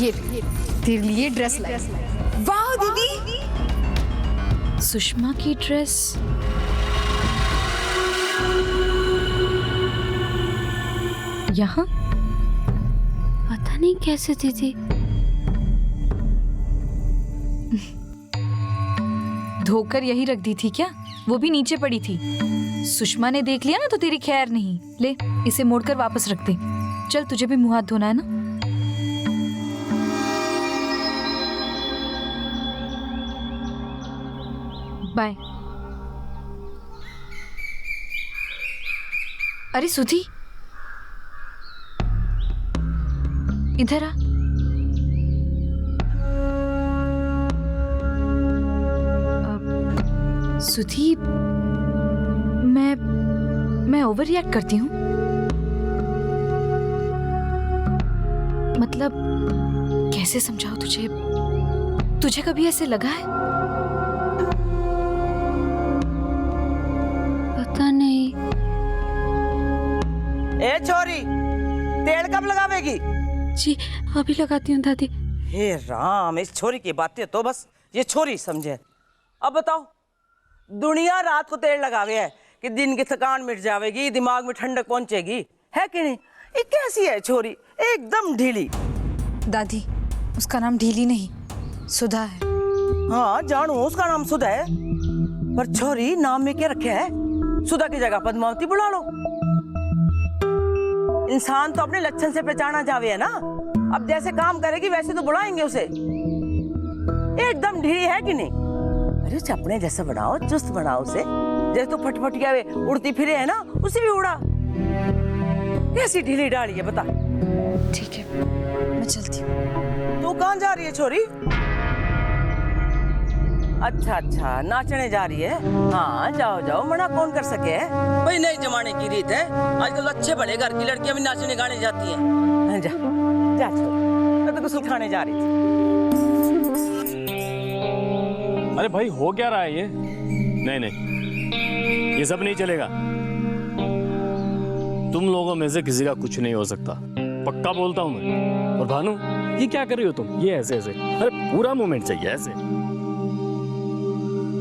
ये तेरे लिए ड्रेस लाई। वाह दीदी, सुषमा की ड्रेस। यहाँ पता नहीं कैसे दीदी। धोकर यही रख दी थी क्या? वो भी नीचे पड़ी थी। सुषमा ने देख लिया ना तो तेरी खैर नहीं। ले इसे मोड़कर वापस रख दे। चल तुझे भी मुंह हाथ धोना है ना। बाय। अरे सुधी, इधर आ। सुधी, मैं ओवर रिएक्ट करती हूँ। मतलब कैसे समझाऊं तुझे? तुझे कभी ऐसे लगा है? पता नहीं। ए छोरी, तेल कब लगावेगी? जी अभी लगाती हूँ दादी। हे राम, इस छोरी की बातें तो बस ये छोरी समझे। अब बताओ, दुनिया रात को तेल लगावे है कि दिन की थकान मिट जाएगी, दिमाग में ठंडक पहुंचेगी, है कि नहीं? ये कैसी है छोरी, एकदम ढीली। दादी उसका नाम ढीली नहीं सुधा है। हाँ जानू, उसका नाम सुधा है, पर छोरी नाम में क्या रखे है? सुधा की जगह पद्मावती बुला लो। इंसान तो अपने लक्षण से पहचाना जावे है ना। अब जैसे काम करेगी वैसे तो बुलाएंगे उसे। एकदम ढीली है कि नहीं? अरे अपने जैसा बनाओ, चुस्त बनाओ उसे। जैसे तो फटफटिया उड़ती फिरे है ना, उसे भी उड़ा। कैसी ढीली डाली है बता। ठीक है मैं चलती हूँ। तू कहाँ जा रही है छोरी? अच्छा, नाचने जा रही है। हाँ जाओ जाओ, मना कौन कर सके है भाई। नए जमाने की रीत है, आजकल अच्छे बड़े घर की लड़कियां भी नाचने गाने जाती हैं। जा जा छोरी, मैं तो गुस्ल खाने जा रही थी। अरे भाई हो क्या रहा है ये? नहीं, ये सब नहीं चलेगा। तुम लोगों में से किसी का कुछ नहीं हो सकता, पक्का बोलता हूं मैं। और भानु, ये क्या कर रही हो तुम? ये ऐसे ऐसे, अरे पूरा मोमेंट चाहिए ऐसे।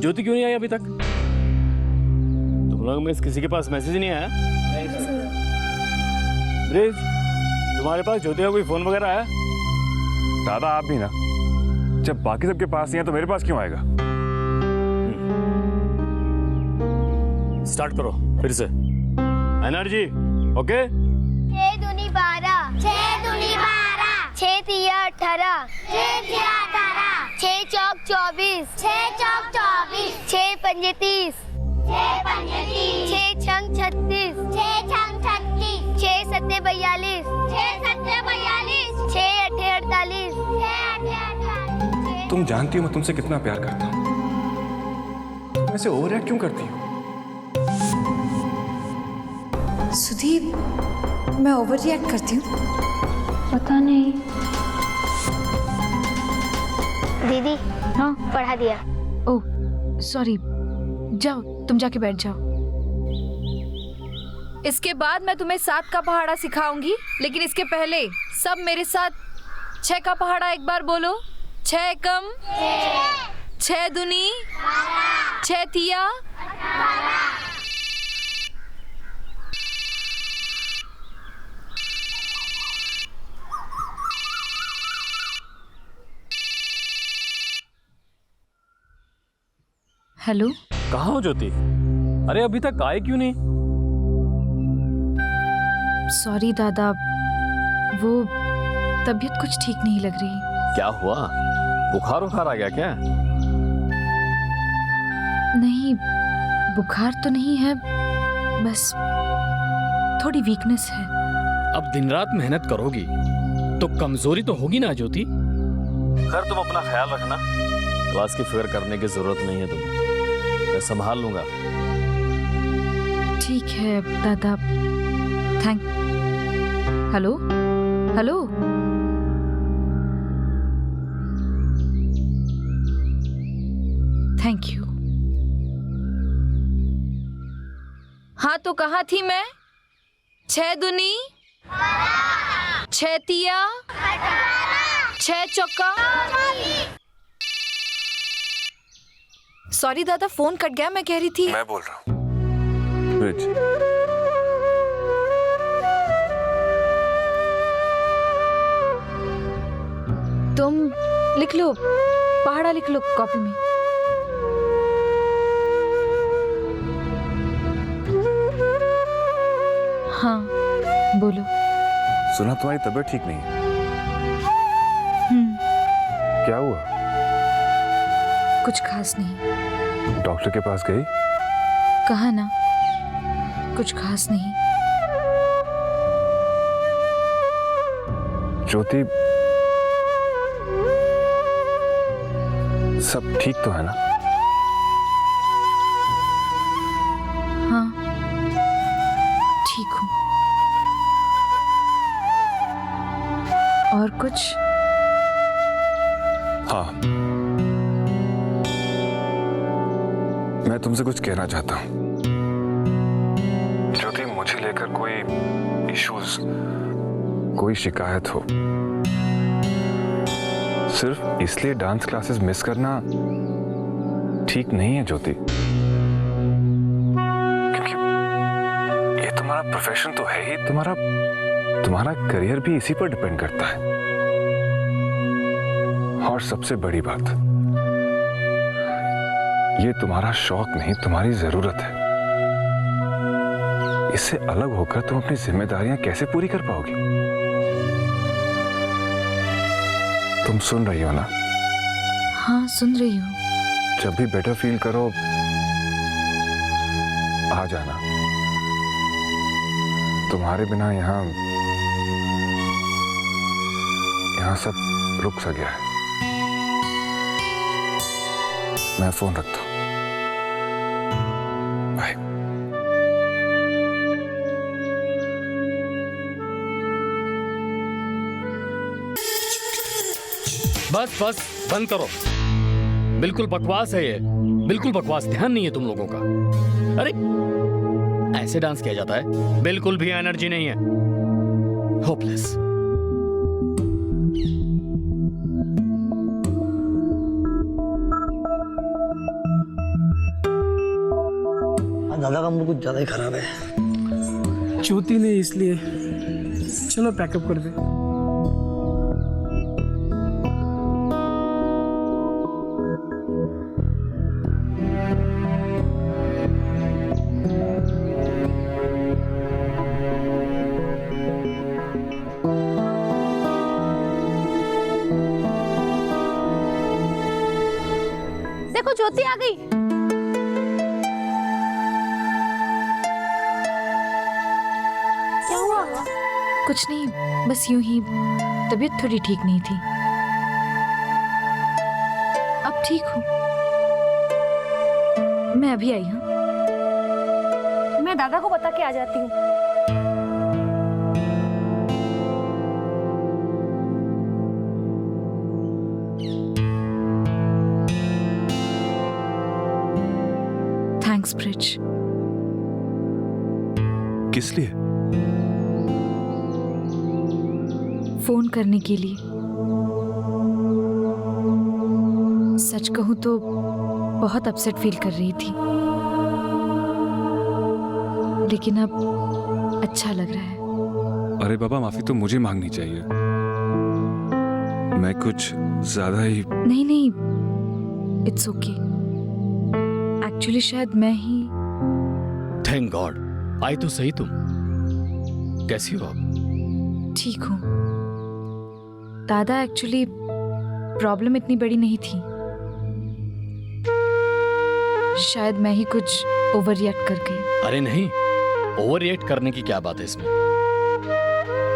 ज्योति क्यों नहीं आई अभी तक? तुम लोगों में किसी के पास मैसेज नहीं आया? ब्रिज, तुम्हारे पास ज्योति का कोई फोन वगैरह आया? दादा आप भी ना, जब बाकी सबके पास नहीं है तो मेरे पास क्यों आएगा? स्टार्ट करो फिर से। Energy, okay? 6 दूनी 12, 6 दूनी 12, 6 तिया 18, 6 तिया 18, 6 चौक 24, 6 चौक 24, 6 पंजे 30, 6 पंजे 30, 6 छंग 36, 6 छंग 36, 6 सत्ते 42, 6 सत्ते 42, 6 अठे 48, 6 अठे 48। तुम जानती हो मैं तुमसे कितना प्यार करता हूँ, तुम ऐसे ओवर रिएक्ट क्यों करती हो? सुधी, मैं ओवर रिएक्ट करती हूँ? पता नहीं। दीदी हाँ पढ़ा दिया। ओह सॉरी, जाओ तुम जाके बैठ जाओ। इसके बाद मैं तुम्हें 7 का पहाड़ा सिखाऊंगी, लेकिन इसके पहले सब मेरे साथ 6 का पहाड़ा एक बार बोलो। 6 एकम, 6 दूनी, 6 तिया, हेलो। कहाँ हो ज्योति? अरे अभी तक आए क्यों नहीं? सॉरी दादा, वो तबीयत कुछ ठीक नहीं लग रही। क्या हुआ? बुखार आ गया क्या? नहीं, बुखार तो नहीं है, बस थोड़ी वीकनेस है। अब दिन रात मेहनत करोगी तो कमजोरी तो होगी ना ज्योति। खैर तुम अपना ख्याल रखना, क्लास की फिक्र करने की जरूरत नहीं है तुम्हें, मैं संभाल लूंगा। ठीक है दादा, thank. Hello hello, thank you. हाँ तो कहाँ थी मैं? 6 दूनी, 6 तिया, 6 चौका। सॉरी दादा, फोन कट गया। मैं कह रही थी मैं बोल रहा हूँ ब्रिज। तुम लिख लो, पहाड़ा लिख लो कॉपी में। हाँ बोलो। सुना तुम्हारी तबीयत ठीक नहीं है। क्या हुआ? कुछ खास नहीं। डॉक्टर के पास गई? कहा ना, कुछ खास नहीं। ज्योति, सब ठीक तो है ना? हाँ ठीक हूँ। और कुछ? हाँ, मैं तुमसे कुछ कहना चाहता हूँ। ज्योति, मुझे लेकर कोई इश्यूज, कोई शिकायत हो, सिर्फ इसलिए डांस क्लासेस मिस करना ठीक नहीं है ज्योति। क्योंकि ये तुम्हारा प्रोफेशन तो है ही, तुम्हारा करियर भी इसी पर डिपेंड करता है। और सबसे बड़ी बात, ये तुम्हारा शौक नहीं, तुम्हारी जरूरत है। इससे अलग होकर तुम अपनी जिम्मेदारियां कैसे पूरी कर पाओगी? तुम सुन रही हो ना? हाँ सुन रही हूँ। जब भी बेटर फील करो आ जाना। तुम्हारे बिना यहाँ सब रुक सा गया है। मैं फोन रखता हूँ। बाय। बस बस बंद करो। बिल्कुल बकवास है ये, बिल्कुल बकवास। ध्यान नहीं है तुम लोगों का। अरे ऐसे डांस किया जाता है? बिल्कुल भी एनर्जी नहीं है। होपलेस। दादा का मूड कुछ ज्यादा ही खराब है। ज्योति ने इसलिए। चलो पैकअप कर दे। देखो ज्योति आ गई। क्या हुआ? कुछ नहीं, बस यूं ही तबीयत थोड़ी ठीक नहीं थी। अब ठीक हूँ। मैं अभी आई हूँ। मैं दादा को बता के आ जाती हूँ। Thanks bridge. किस लिए? फोन करने के लिए। सच कहूं तो बहुत अपसेट फील कर रही थी, लेकिन अब अच्छा लग रहा है। अरे बाबा, माफी तो मुझे मांगनी चाहिए। मैं कुछ ज्यादा ही। नहीं नहीं, इट्स ओके। एक्चुअली शायद मैं ही। थैंक गॉड, आई तो सही तुम। कैसी हो आप? ठीक हूँ दादा। एक्चुअली प्रॉब्लम इतनी बड़ी नहीं थी। शायद मैं ही कुछ ओवर रिएक्ट कर गई। अरे नहीं, ओवर रिएक्ट करने की क्या बात है इसमें?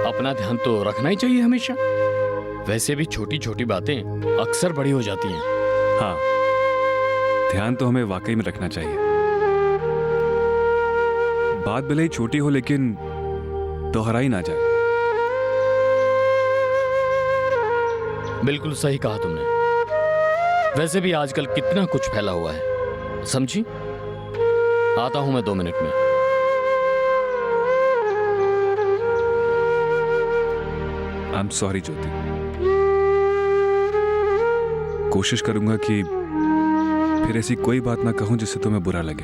अपना ध्यान तो रखना ही चाहिए हमेशा। वैसे भी छोटी छोटी बातें अक्सर बड़ी हो जाती हैं। हाँ, ध्यान तो हमें वाकई में रखना चाहिए। बात भले ही छोटी हो, लेकिन दोहराई ना जाए। बिल्कुल सही कहा तुमने। वैसे भी आजकल कितना कुछ फैला हुआ है, समझी? आता हूं मैं 2 मिनट में। आई एम सॉरी ज्योति। कोशिश करूंगा कि फिर ऐसी कोई बात ना कहूं जिससे तुम्हें बुरा लगे।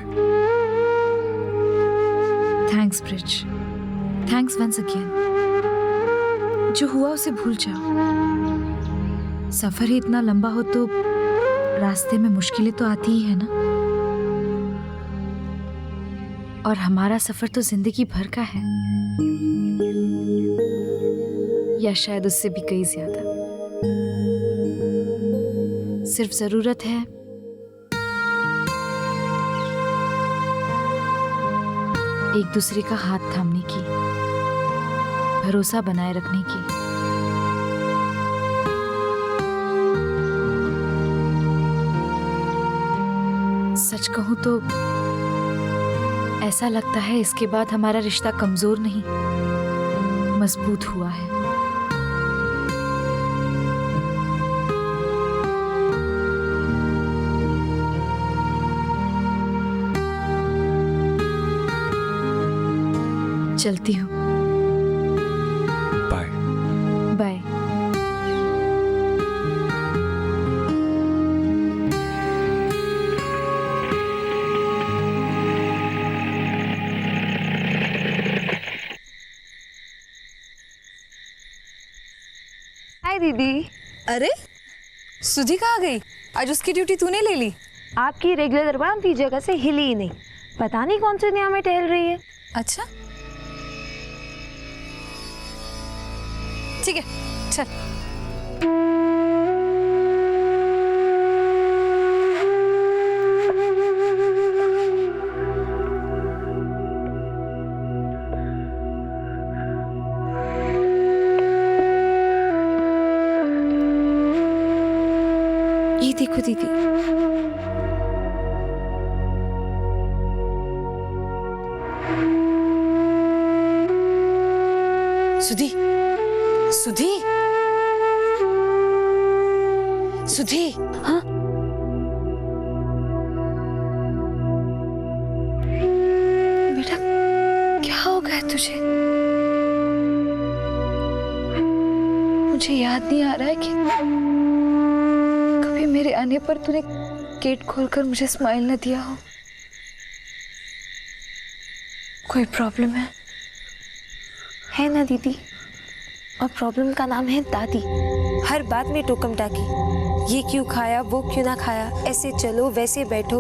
Thanks Brij, thanks once again. जो हुआ उसे भूल जाओ। सफर ही इतना लंबा हो तो रास्ते में मुश्किलें तो आती ही है ना। और हमारा सफर तो जिंदगी भर का है, या शायद उससे भी कई ज्यादा। सिर्फ जरूरत है एक दूसरे का हाथ थामने की, भरोसा बनाए रखने की। सच कहूं तो ऐसा लगता है इसके बाद हमारा रिश्ता कमजोर नहीं, मजबूत हुआ है। चलती हूँ। बाय। बाय। हाय दीदी। अरे सुधी कहाँ गई? आज उसकी ड्यूटी तूने ले ली? आपकी रेगुलर दरबार की जगह से हिली ही नहीं, पता नहीं कौन से दुनिया में टहल रही है। अच्छा ठीक है, चल। ये देखो दीदी, सुधी, सुधी, सुधी। हाँ बेटा क्या हो गया तुझे? मुझे याद नहीं आ रहा है कि कभी मेरे आने पर तूने गेट खोलकर मुझे स्माइल न दिया हो। कोई प्रॉब्लम है ना दीदी, और प्रॉब्लम का नाम है दादी। हर बात में टोकम टाकी, ये क्यों खाया, वो क्यों ना खाया, ऐसे चलो वैसे बैठो।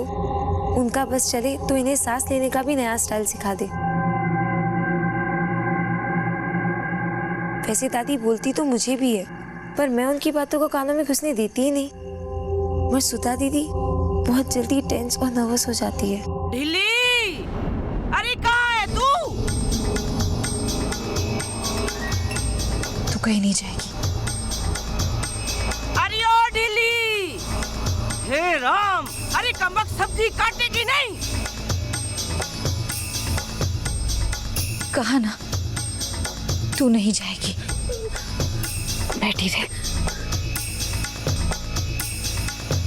उनका बस चले तो इन्हें सांस लेने का भी नया स्टाइल सिखा दे। वैसे दादी बोलती तो मुझे भी है, पर मैं उनकी बातों को कानों में घुसने देती ही नहीं। मगर सुधा दीदी बहुत जल्दी टेंस और नर्वस हो जाती है। ढिल्ली, अरे कहाँ है तू? तू कहीं नहीं जाएगी। अरे ओ ढिल्ली, हे राम, अरे कमबख्त सब्जी काटेगी नहीं? कहा ना तू नहीं जाएगी, बैठी रहे।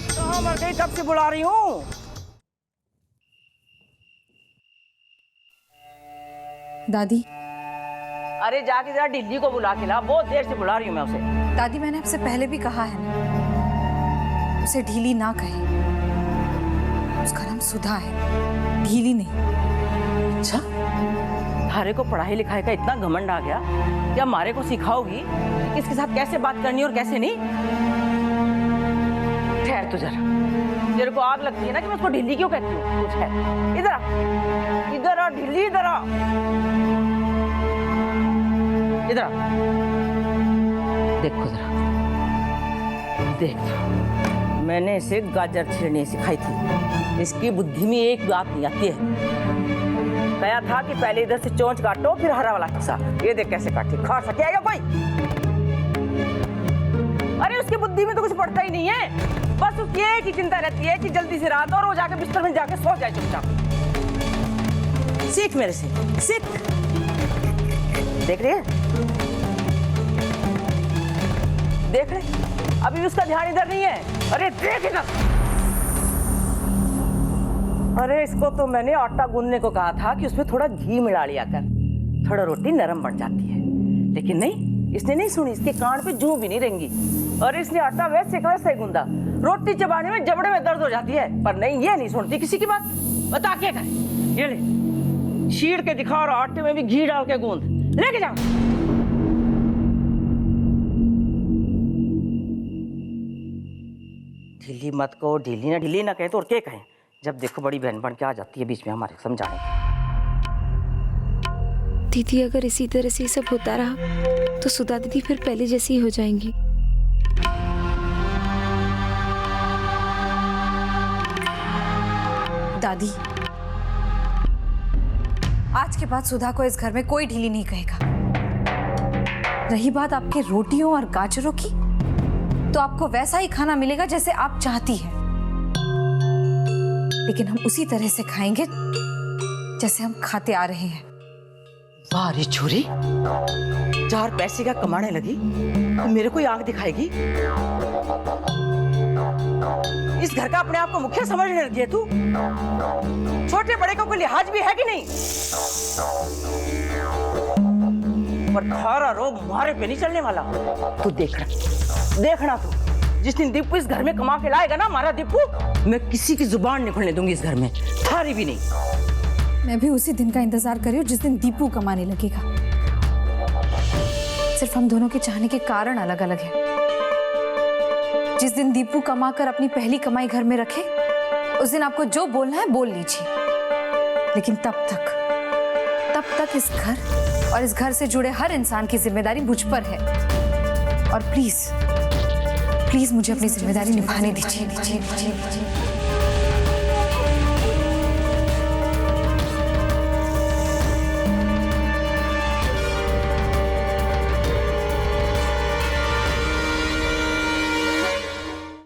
कहाँ मर गई, कब से बुला रही हूँ। दादी, अरे जाके जरा ढिल्ली को बुला के ला, बहुत देर से बुला रही हूँ मैं उसे। दादी मैंने आपसे पहले भी कहा है ना, उसे ढीली ना कहे। उसका नाम सुधा है, ढीली नहीं। अच्छा, थारे को पढ़ाई लिखाई का इतना घमंड आ गया क्या मारे को सिखाओगी किसके साथ कैसे बात करनी और कैसे नहीं? ठहर तो जरा, तेरे को आग लगती है ना कि मैं उसको ढिल्ली क्यों कहती हूँ? कुछ है, इधर आ, इधर आ ढिल्ली, इधर आ, इधर आ। देखो जरा, देख, मैंने इसे गाजर छीलनी सिखाई थी, इसकी बुद्धि में एक बात नहीं आती है। कहा था कि पहले इधर से चोंच काटो फिर हरा वाला हिस्सा। ये देख कैसे काटी, खा सकेगा कोई? अरे उसकी बुद्धि में तो कुछ पड़ता ही नहीं है, बस उसकी एक ही चिंता रहती है कि जल्दी से रात और वो जाके बिस्तर में जाके सो जाए चुपचाप। सीख मेरे से, सीख। देख रही है, देख रहे, अभी भी उसका ध्यान इधर नहीं है। अरे देख इधर, अरे इसको तो मैंने आटा गूंदने को कहा था कि उसमें थोड़ा घी मिला लिया कर, थोड़ा रोटी नरम बन जाती है, लेकिन नहीं, इसने नहीं सुनी, इसके कान पे जूं भी नहीं रेंगी। और इसने आटा वैसे का वैसे गूंदा, रोटी चबाने में जबड़े में दर्द हो जाती है, पर नहीं, ये नहीं सुनती किसी की बात। बता क्या करें? ये ले, छीड़ के दिखा और आटे में भी घी डाल के गूंद, लेके जाओ। ढीली मत को, ढीली ना कहे तो और क्या कहें? जब देखो बड़ी बहन बन के आ जाती है बीच में हमारे समझाने। दीदी अगर इसी तरह से सब होता रहा तो सुधा दीदी फिर पहले जैसी ही हो जाएंगी। दादी, आज के बाद सुधा को इस घर में कोई ढीली नहीं कहेगा। रही बात आपके रोटियों और गाजरों की, तो आपको वैसा ही खाना मिलेगा जैसे आप चाहती हैं, लेकिन हम उसी तरह से खाएंगे जैसे हम खाते आ रहे हैं। वाह रे छोरी, 4 पैसे का कमाने लगी तो मेरे को आंख दिखाएगी। इस घर का अपने आप को मुखिया समझने लगी है तू? छोटे बड़े को कोई लिहाज भी है कि नहीं? पर थारा रोब मारे पे नहीं चलने वाला। तू देखना तू, जिस दिन दीपू इस घर में कमा के लाएगा ना हमारा दीपू, मैं किसी की जुबान नहीं खुलने दूंगी इस घर में, थारी भी नहीं। मैं भी उसी दिन का इंतजार कर रही हूँ जिस दिन दीपू कमाने लगेगा। सिर्फ हम दोनों के चाहने के कारण अलग अलग हैं। जिस दिन दीपू कमाकर अपनी पहली कमाई घर में रखे, उस दिन आपको जो बोलना है बोल लीजिए, लेकिन तब तक इस घर और इस घर से जुड़े हर इंसान की जिम्मेदारी मुझ पर है। और प्लीज मुझे अपनी जिम्मेदारी निभाने दीजिए।